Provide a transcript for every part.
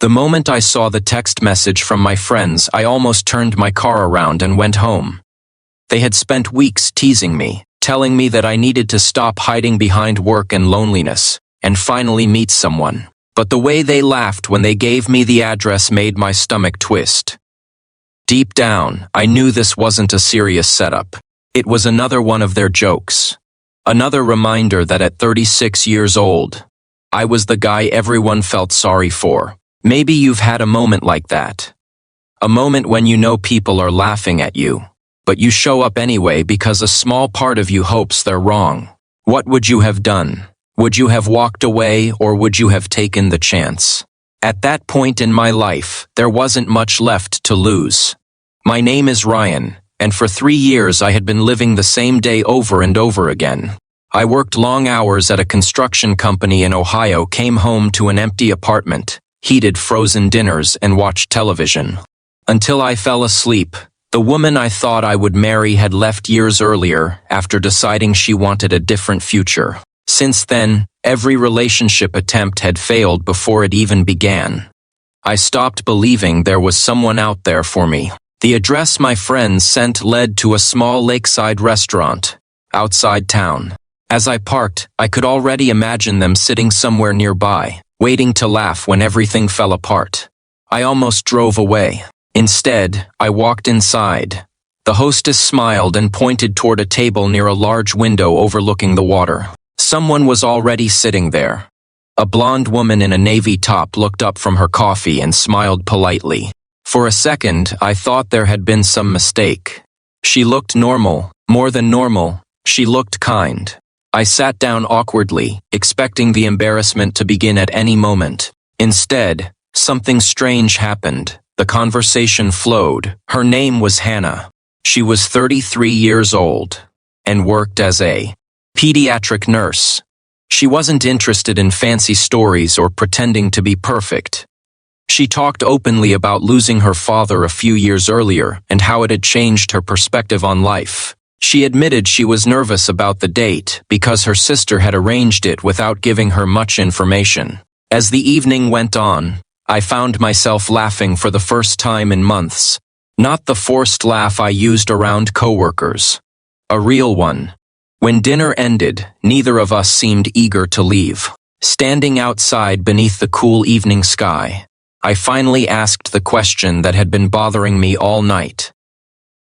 The moment I saw the text message from my friends, I almost turned my car around and went home. They had spent weeks teasing me, telling me that I needed to stop hiding behind work and loneliness, and finally meet someone. But the way they laughed when they gave me the address made my stomach twist. Deep down, I knew this wasn't a serious setup. It was another one of their jokes. Another reminder that at 36 years old, I was the guy everyone felt sorry for. Maybe you've had a moment like that. A moment when you know people are laughing at you, but you show up anyway because a small part of you hopes they're wrong. What would you have done? Would you have walked away, or would you have taken the chance? At that point in my life, there wasn't much left to lose. My name is Ryan, and for 3 years I had been living the same day over and over again. I worked long hours at a construction company in Ohio, came home to an empty apartment, heated frozen dinners, and watched television. Until I fell asleep. The woman I thought I would marry had left years earlier after deciding she wanted a different future. Since then, every relationship attempt had failed before it even began. I stopped believing there was someone out there for me. The address my friends sent led to a small lakeside restaurant, outside town. As I parked, I could already imagine them sitting somewhere nearby, waiting to laugh when everything fell apart. I almost drove away. Instead, I walked inside. The hostess smiled and pointed toward a table near a large window overlooking the water. Someone was already sitting there. A blonde woman in a navy top looked up from her coffee and smiled politely. For a second, I thought there had been some mistake. She looked normal, more than normal. She looked kind. I sat down awkwardly, expecting the embarrassment to begin at any moment. Instead, something strange happened. The conversation flowed. Her name was Hannah. She was 33 years old and worked as a pediatric nurse. She wasn't interested in fancy stories or pretending to be perfect. She talked openly about losing her father a few years earlier and how it had changed her perspective on life. She admitted she was nervous about the date because her sister had arranged it without giving her much information. As the evening went on, I found myself laughing for the first time in months. Not the forced laugh I used around coworkers. A real one. When dinner ended, neither of us seemed eager to leave. Standing outside beneath the cool evening sky, I finally asked the question that had been bothering me all night.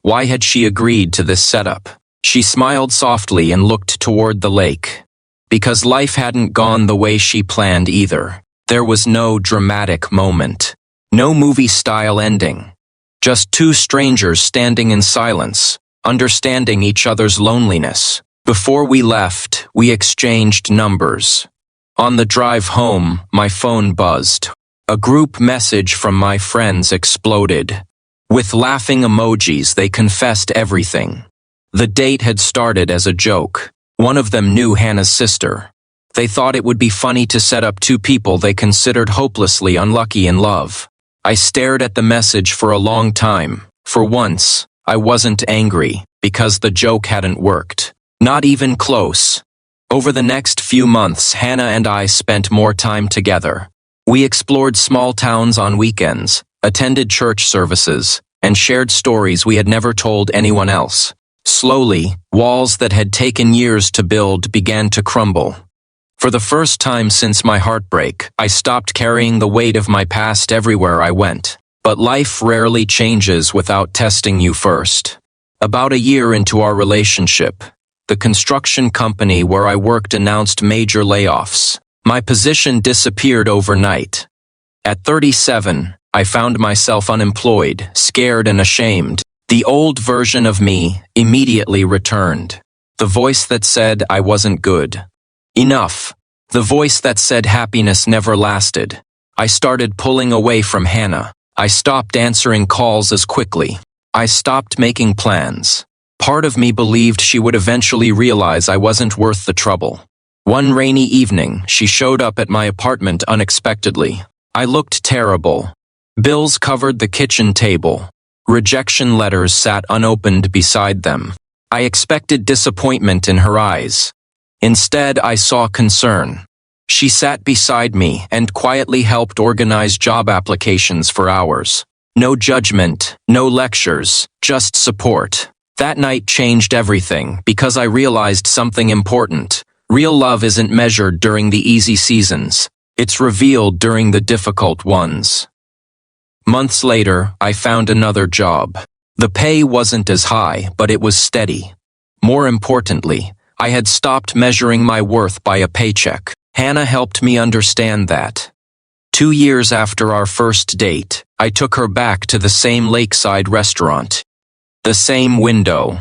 Why had she agreed to this setup? She smiled softly and looked toward the lake. Because life hadn't gone the way she planned either. There was no dramatic moment. No movie-style ending. Just two strangers standing in silence, understanding each other's loneliness. Before we left, we exchanged numbers. On the drive home, my phone buzzed. A group message from my friends exploded. With laughing emojis, they confessed everything. The date had started as a joke. One of them knew Hannah's sister. They thought it would be funny to set up two people they considered hopelessly unlucky in love. I stared at the message for a long time. For once, I wasn't angry, because the joke hadn't worked. Not even close. Over the next few months, Hannah and I spent more time together. We explored small towns on weekends, attended church services, and shared stories we had never told anyone else. Slowly, walls that had taken years to build began to crumble. For the first time since my heartbreak, I stopped carrying the weight of my past everywhere I went. But life rarely changes without testing you first. About a year into our relationship, the construction company where I worked announced major layoffs. My position disappeared overnight. At 37, I found myself unemployed, scared and ashamed. The old version of me immediately returned. The voice that said I wasn't good. Enough. The voice that said happiness never lasted. I started pulling away from Hannah. I stopped answering calls as quickly. I stopped making plans. Part of me believed she would eventually realize I wasn't worth the trouble. One rainy evening, she showed up at my apartment unexpectedly. I looked terrible. Bills covered the kitchen table. Rejection letters sat unopened beside them. I expected disappointment in her eyes. Instead, I saw concern. She sat beside me and quietly helped organize job applications for hours. No judgment, no lectures, just support. That night changed everything because I realized something important. Real love isn't measured during the easy seasons. It's revealed during the difficult ones. Months later, I found another job. The pay wasn't as high, but it was steady. More importantly, I had stopped measuring my worth by a paycheck. Hannah helped me understand that. 2 years after our first date, I took her back to the same lakeside restaurant. The same window.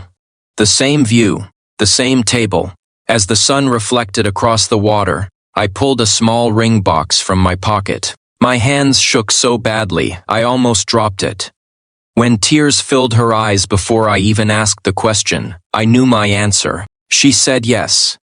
The same view. The same table. As the sun reflected across the water, I pulled a small ring box from my pocket. My hands shook so badly, I almost dropped it. When tears filled her eyes before I even asked the question, I knew my answer. She said yes.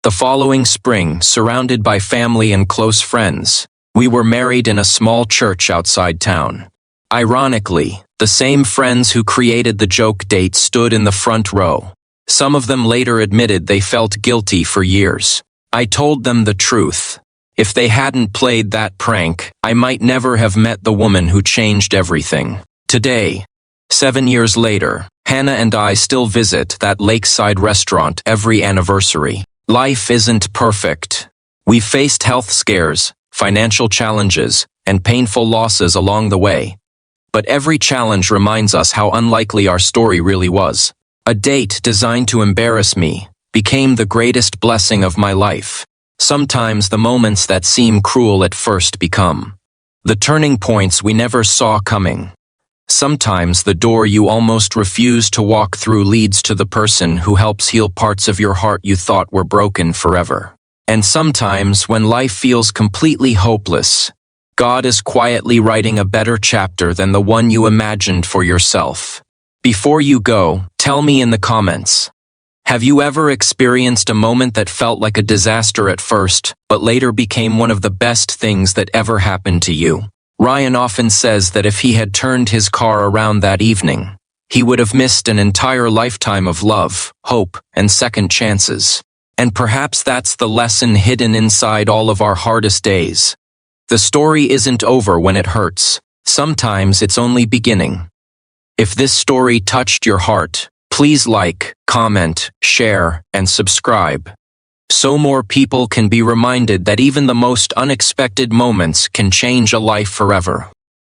The following spring, surrounded by family and close friends, we were married in a small church outside town. Ironically, the same friends who created the joke date stood in the front row. Some of them later admitted they felt guilty for years. I told them the truth. If they hadn't played that prank, I might never have met the woman who changed everything. Today, 7 years later, Hannah and I still visit that lakeside restaurant every anniversary. Life isn't perfect. We've faced health scares, financial challenges, and painful losses along the way. But every challenge reminds us how unlikely our story really was. A date designed to embarrass me became the greatest blessing of my life. Sometimes the moments that seem cruel at first become the turning points we never saw coming. Sometimes the door you almost refuse to walk through leads to the person who helps heal parts of your heart you thought were broken forever. And sometimes when life feels completely hopeless, God is quietly writing a better chapter than the one you imagined for yourself. Before you go, tell me in the comments. Have you ever experienced a moment that felt like a disaster at first, but later became one of the best things that ever happened to you? Ryan often says that if he had turned his car around that evening, he would have missed an entire lifetime of love, hope, and second chances. And perhaps that's the lesson hidden inside all of our hardest days. The story isn't over when it hurts. Sometimes it's only beginning. If this story touched your heart, please like, comment, share, and subscribe, so more people can be reminded that even the most unexpected moments can change a life forever.